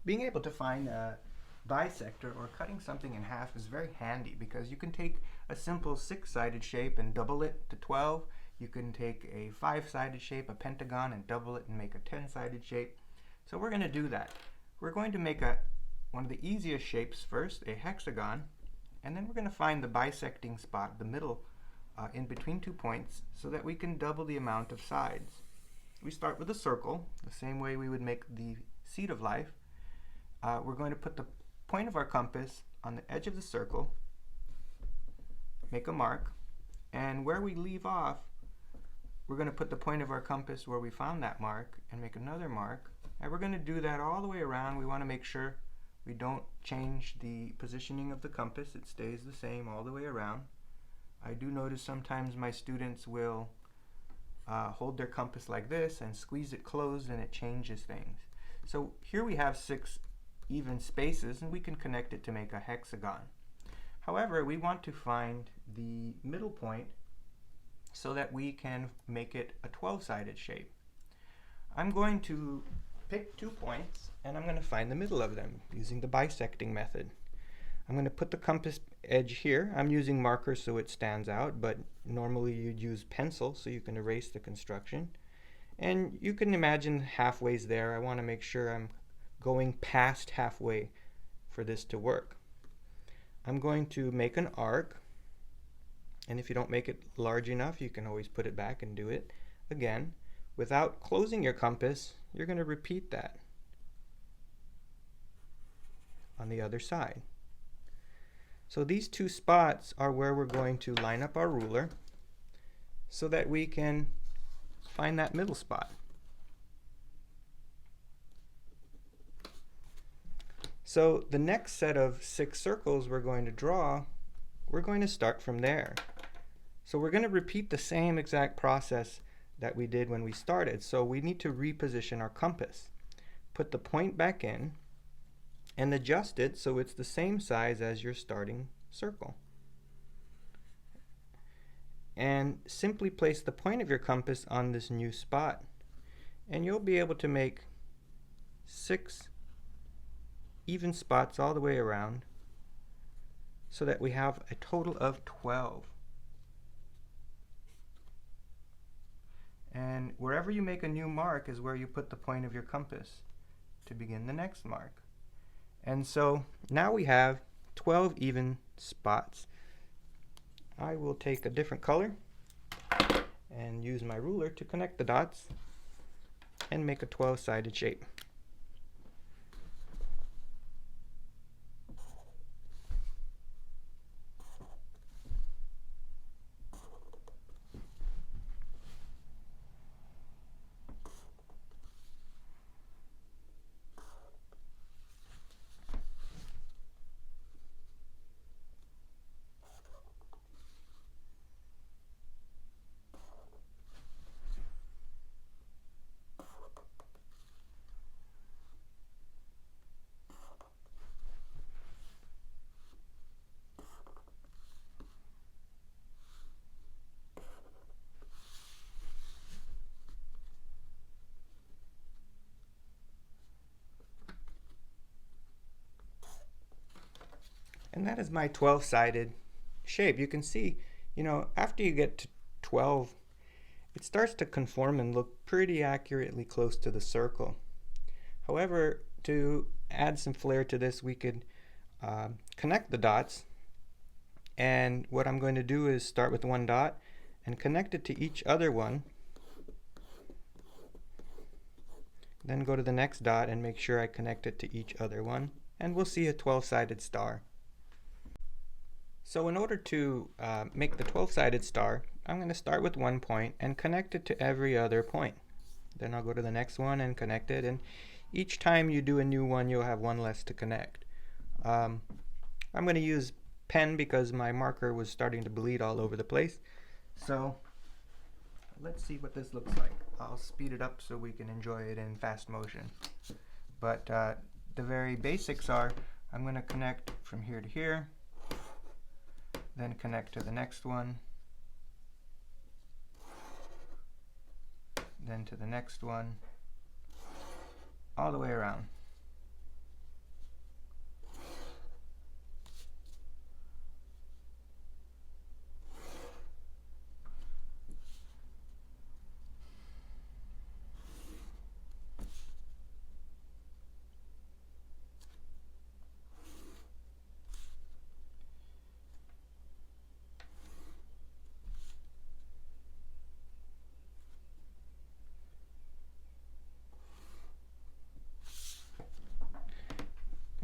Being able to find a bisector or cutting something in half is very handy because you can take a simple 6-sided shape and double it to 12. You can take a 5-sided shape, a pentagon, and double it and make a 10-sided shape. So we're going to do that. We're going to make one of the easiest shapes first, a hexagon, and then we're going to find the bisecting spot, the middle, in between 2 points, so that we can double the amount of sides. We start with a circle, the same way we would make the seed of life. We're going to put the point of our compass on the edge of the circle, make a mark, and where we leave off, we're going to put the point of our compass where we found that mark and make another mark. And we're going to do that all the way around. We want to make sure we don't change the positioning of the compass. It stays the same all the way around. I do notice sometimes my students will hold their compass like this and squeeze it closed, and it changes things. So here we have 6 even spaces, and we can connect it to make a hexagon. However, we want to find the middle point so that we can make it a 12-sided shape. I'm going to pick 2 points, and I'm going to find the middle of them using the bisecting method. I'm going to put the compass edge here. I'm using markers so it stands out, but normally you'd use pencil so you can erase the construction. And you can imagine halfway's there. I want to make sure I'm going past halfway for this to work. I'm going to make an arc, and if you don't make it large enough, you can always put it back and do it again. Without closing your compass, you're going to repeat that on the other side. So these 2 spots are where we're going to line up our ruler so that we can find that middle spot. So the next set of 6 circles we're going to draw, we're going to start from there. So we're going to repeat the same exact process that we did when we started. So we need to reposition our compass. Put the point back in and adjust it so it's the same size as your starting circle. And simply place the point of your compass on this new spot, and you'll be able to make 6 even spots all the way around so that we have a total of 12. And wherever you make a new mark is where you put the point of your compass to begin the next mark. And so now we have 12 even spots. I will take a different color and use my ruler to connect the dots and make a 12-sided shape. And that is my 12-sided shape. You can see, after you get to 12, it starts to conform and look pretty accurately close to the circle. However, to add some flair to this, we could connect the dots. And what I'm going to do is start with 1 dot and connect it to each other one. Then go to the next dot and make sure I connect it to each other one. And we'll see a 12-sided star. So in order to make the 12-sided star, I'm going to start with 1 point and connect it to every other point. Then I'll go to the next one and connect it, and each time you do a new one, you'll have 1 less to connect. I'm going to use pen because my marker was starting to bleed all over the place. So let's see what this looks like. I'll speed it up so we can enjoy it in fast motion. But the very basics are, I'm going to connect from here to here, then connect to the next one, then to the next one, all the way around.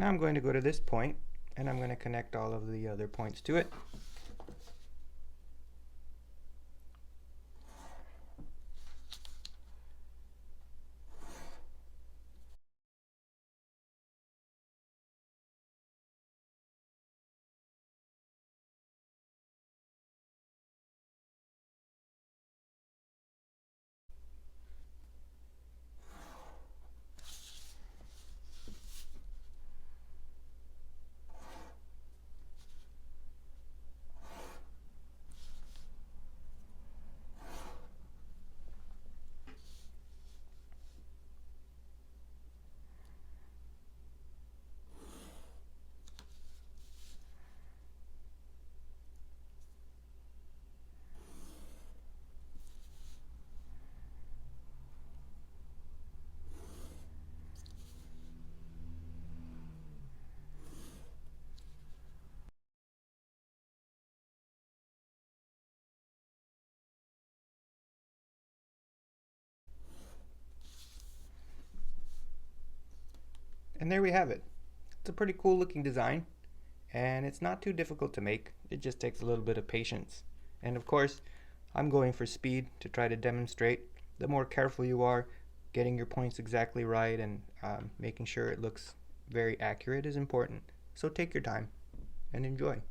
Now I'm going to go to this point and I'm going to connect all of the other points to it. And there we have it. It's a pretty cool looking design, and it's not too difficult to make. It just takes a little bit of patience. And of course, I'm going for speed to try to demonstrate. The more careful you are, getting your points exactly right and making sure it looks very accurate is important. So take your time and enjoy.